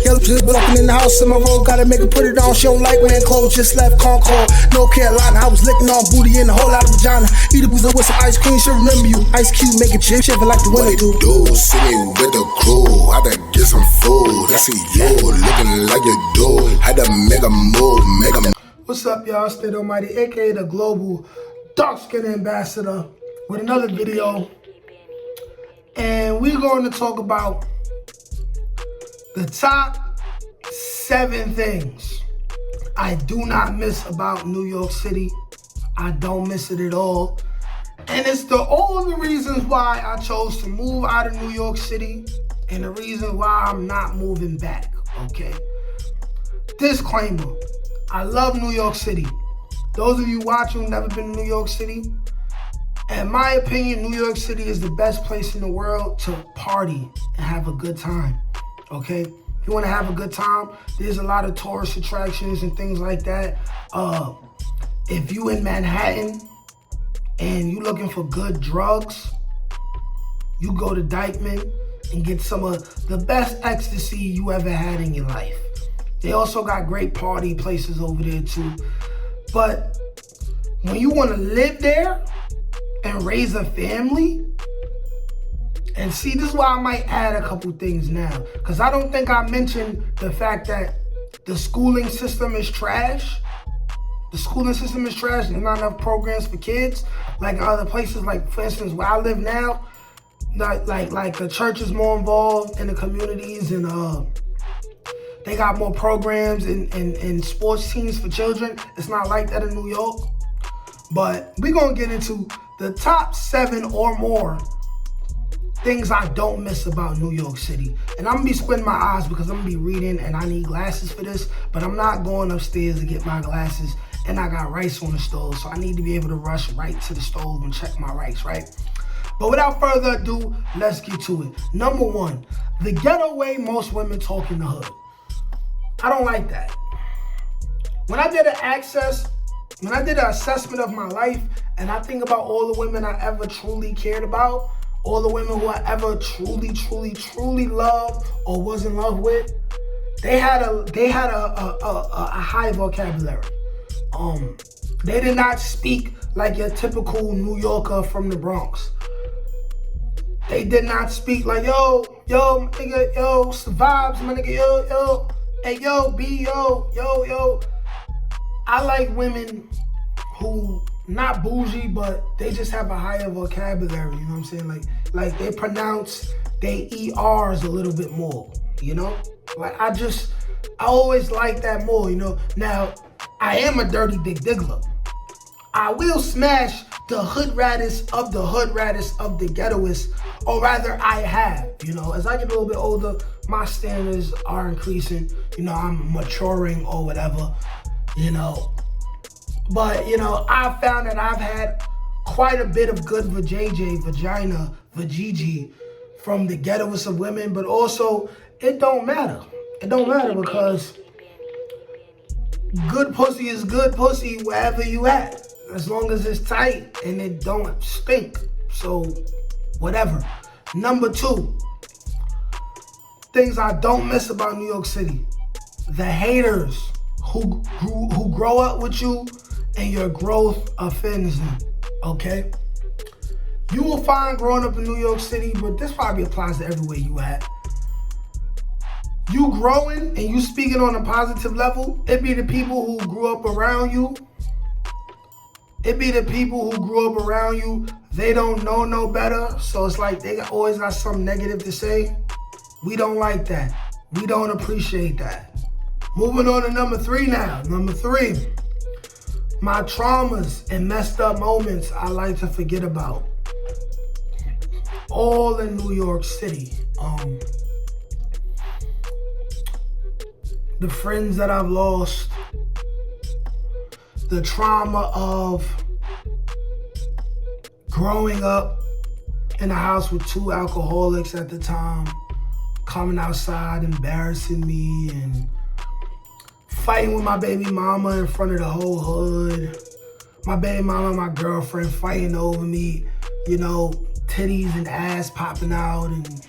Yellow just walking in the house in my road, gotta make her put it on. She don't like wearing clothes, just left Concord, North Carolina. I was licking on booty in a whole lot of vagina. Eat a boozer with some ice cream, she'll remember you. Ice Cube make it chip, shiver like the winter do. See me with the crew, I done get some food. I see you looking like you do. Had to make a move, What's up, y'all? State Almighty, aka the global dark skin ambassador, with another video. And we're going to talk about the top 7 things I do not miss about New York City. I don't miss it at all. And it's all the reasons why I chose to move out of New York City and the reason why I'm not moving back, okay? Disclaimer, I love New York City. Those of you watching who've never been to New York City, in my opinion, New York City is the best place in the world to party and have a good time, okay? If you want to have a good time, there's a lot of tourist attractions and things like that. If you in Manhattan and you looking for good drugs, you go to Dykeman and get some of the best ecstasy you ever had in your life. They also got great party places over there too. But when you want to live there and raise a family, and see, this is why I might add a couple things now, because I don't think I mentioned the fact that the schooling system is trash. The schooling system is trash. There's not enough programs for kids. Like other places, like for instance, where I live now, like the church is more involved in the communities, and they got more programs and sports teams for children. It's not like that in New York. But we're gonna get into the top 7 or more things I don't miss about New York City. And I'm gonna be squinting my eyes because I'm gonna be reading and I need glasses for this, but I'm not going upstairs to get my glasses, and I got rice on the stove, so I need to be able to rush right to the stove and check my rice, right? But without further ado, let's get to it. Number 1, the getaway most women talk in the hood. I don't like that. When I did an assessment of my life, and I think about all the women I ever truly cared about, all the women who I ever truly loved or was in love with, they had a high vocabulary. They did not speak like your typical New Yorker from the Bronx. They did not speak like, yo, my nigga, yo, it's the vibes, my nigga, yo, hey, yo, B, yo. I like women who, not bougie, but they just have a higher vocabulary, you know what I'm saying? Like they pronounce they ERs a little bit more, you know? Like I always like that more, you know? Now, I am a dirty dick diggler. I will smash the hood raddest of the ghettoists, or rather I have, you know? As I get a little bit older, my standards are increasing, you know, I'm maturing or whatever, you know? But, you know, I've found that I've had quite a bit of good vagina, from the ghettoest of women, but also it don't matter. It don't matter because good pussy is good pussy wherever you at, as long as it's tight and it don't stink. So, whatever. Number 2, things I don't miss about New York City. The haters who grow up with you and your growth offends them, okay? You will find growing up in New York City, but this probably applies to everywhere you at. You growing and you speaking on a positive level, it be the people who grew up around you. It be the people who grew up around you, they don't know no better, so it's like they always got something negative to say. We don't like that. We don't appreciate that. Moving on to number 3 now. Number 3, my traumas and messed up moments I like to forget about. All in New York City. The friends that I've lost, the trauma of growing up in a house with 2 alcoholics at the time, coming outside embarrassing me, and fighting with my baby mama in front of the whole hood. My baby mama and my girlfriend fighting over me, you know, titties and ass popping out, and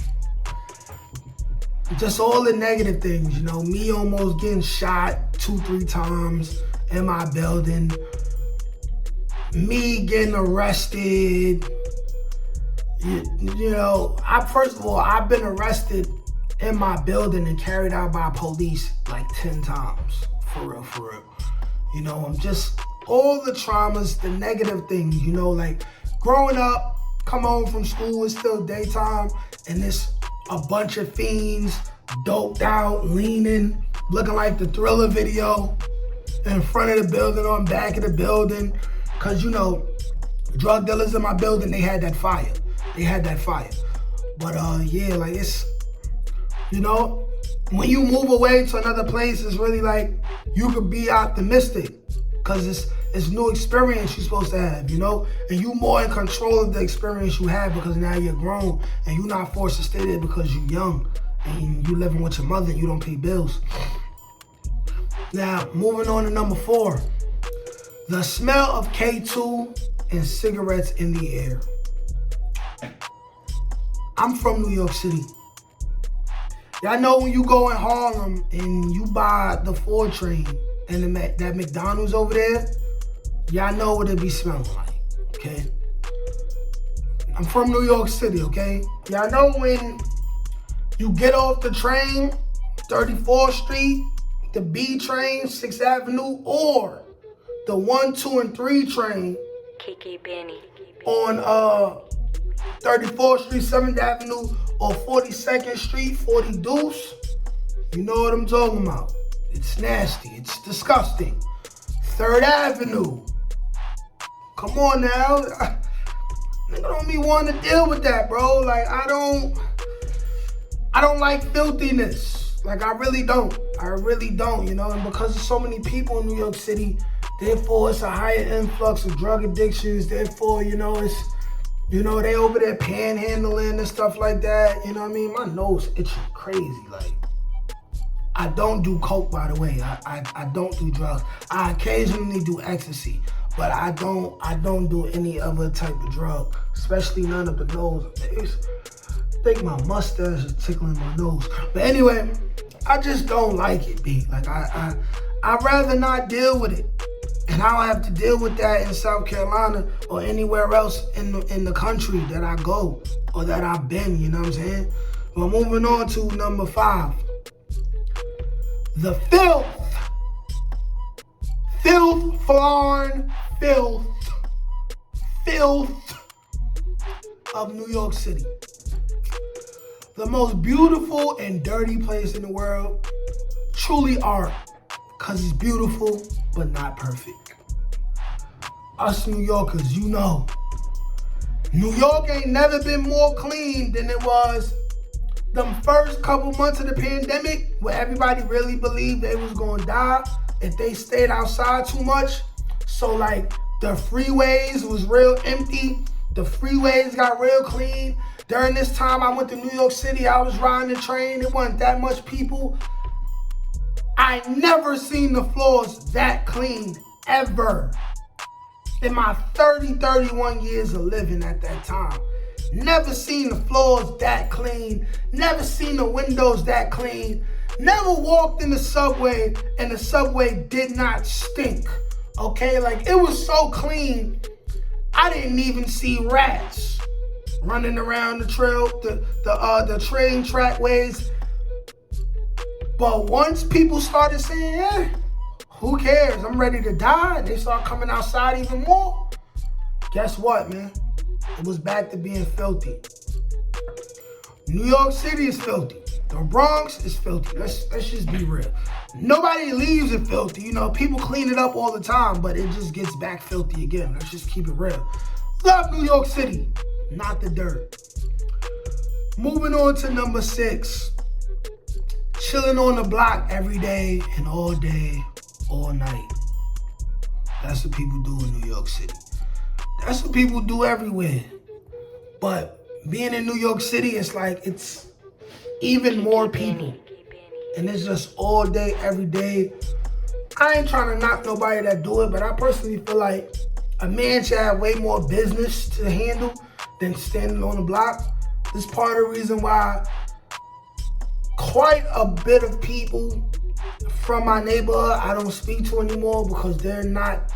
just all the negative things, you know, me almost getting shot 2-3 times in my building, me getting arrested. You know, first of all, I've been arrested in my building and carried out by police like 10 times, for real. You know, I'm just, all the traumas, the negative things, you know, like growing up, come home from school, it's still daytime, and it's a bunch of fiends, doped out, leaning, looking like the Thriller video in front of the building, on back of the building. Cause you know, drug dealers in my building, they had that fire. But yeah, like it's, you know, when you move away to another place, it's really like, you could be optimistic cause it's new experience you're supposed to have, you know? And you more in control of the experience you have because now you're grown and you're not forced to stay there because you're young and you living with your mother and you don't pay bills. Now, moving on to number 4. The smell of K2 and cigarettes in the air. I'm from New York City. Y'all know when you go in Harlem and you buy the 4 train and that McDonald's over there, y'all know what it be smelling like, okay? I'm from New York City, okay? Y'all know when you get off the train, 34th Street, the B train, 6th Avenue, or the 1, 2, and 3 train on 34th Street, 7th Avenue, or 42nd Street, 40 Deuce. You know what I'm talking about. It's nasty. It's disgusting. 3rd Avenue. Come on now. Nigga don't be wanting to deal with that, bro. Like, I don't like filthiness. Like, I really don't, you know? And because there's so many people in New York City, therefore it's a higher influx of drug addictions. Therefore, you know, it's, you know, they over there panhandling and stuff like that. You know what I mean? My nose itching crazy. Like, I don't do coke, by the way. I don't do drugs. I occasionally do ecstasy, but I don't do any other type of drug, especially none of the nose. I think my mustache is tickling my nose. But anyway, I just don't like it, B. Like, I'd rather not deal with it. And I don't have to deal with that in South Carolina or anywhere else in the country that I go or that I've been, you know what I'm saying? Well, moving on to number 5. The filth. Filth, Florn, filth of New York City. The most beautiful and dirty place in the world. Truly art, because it's beautiful, but not perfect. Us New Yorkers, you know. New York ain't never been more clean than it was them first couple months of the pandemic, where everybody really believed they was gonna die if they stayed outside too much. So like the freeways was real empty. The freeways got real clean. During this time I went to New York City, I was riding the train, it wasn't that much people. I never seen the floors that clean, ever. In my 31 years of living at that time. Never seen the floors that clean. Never seen the windows that clean. Never walked in the subway and the subway did not stink. Okay, like it was so clean, I didn't even see rats running around the train trackways. But once people started saying, yeah, who cares? I'm ready to die. And they start coming outside even more. Guess what, man? It was back to being filthy. New York City is filthy. The Bronx is filthy. Let's just be real. Nobody leaves it filthy. You know, people clean it up all the time, but it just gets back filthy again. Let's just keep it real. Love New York City, not the dirt. Moving on to number 6. Chilling on the block every day and all day, all night. That's what people do in New York City. That's what people do everywhere. But being in New York City, it's like it's even more people. And it's just all day, every day. I ain't trying to knock nobody that do it, but I personally feel like a man should have way more business to handle than standing on the block. This is part of the reason why quite a bit of people from my neighborhood I don't speak to anymore because they're not,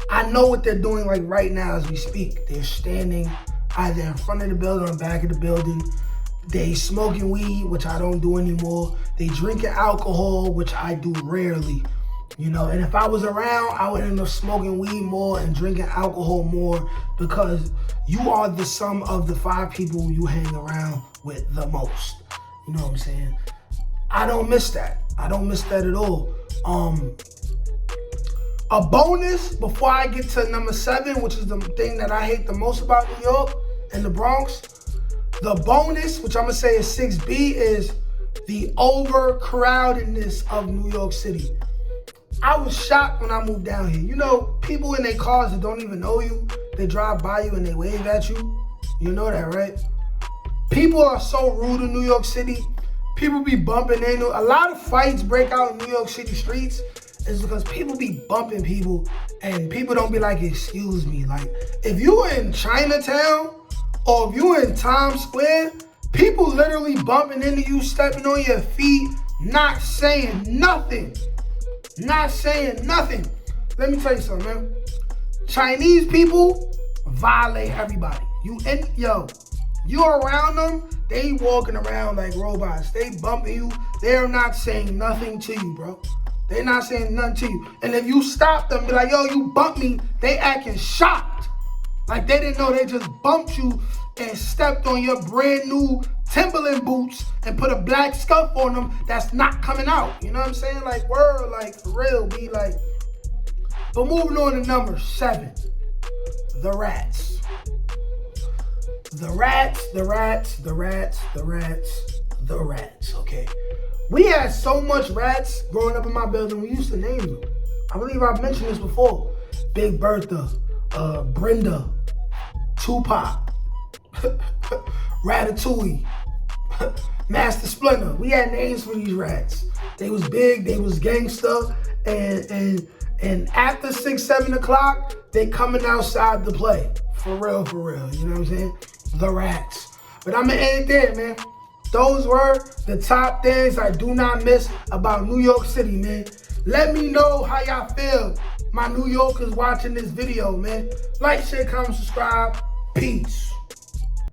I know what they're doing like right now as we speak. They're standing either in front of the building or back of the building. They smoking weed, which I don't do anymore. They drinking alcohol, which I do rarely. You know, and if I was around, I would end up smoking weed more and drinking alcohol more because you are the sum of the 5 people you hang around with the most. You know what I'm saying? I don't miss that. I don't miss that at all. A bonus before I get to number 7, which is the thing that I hate the most about New York and the Bronx. The bonus, which I'm gonna say is 6B, is the overcrowdedness of New York City. I was shocked when I moved down here. You know, people in their cars that don't even know you, they drive by you and they wave at you. You know that, right? People are so rude in New York City. People be bumping into, a lot of fights break out in New York City streets is because people be bumping people and people don't be like, excuse me. Like, if you in Chinatown or if you in Times Square, people literally bumping into you, stepping on your feet, not saying nothing. Not saying nothing. Let me tell you something, man. Chinese people violate everybody. You around them, they walking around like robots. They bumping you. They're not saying nothing to you, bro. They're not saying nothing to you. And if you stop them, be like, yo, you bumped me, they acting shocked. Like they didn't know they just bumped you and stepped on your brand new Timberland boots and put a black scuff on them that's not coming out. You know what I'm saying? Like, word, like, for real, be like. But moving on to number 7, the rats. The rats, okay? We had so much rats growing up in my building, we used to name them. I believe I've mentioned this before. Big Bertha, Brenda, Tupac, Ratatouille, Master Splinter. We had names for these rats. They was big, they was gangster, and after 6, 7 o'clock, they coming outside to play. For real, you know what I'm saying? The rats. But I'm gonna end it there, man. Those were the top things I do not miss about New York City, man. Let me know how y'all feel, my New Yorkers watching this video, man. Like, share, comment, subscribe. Peace.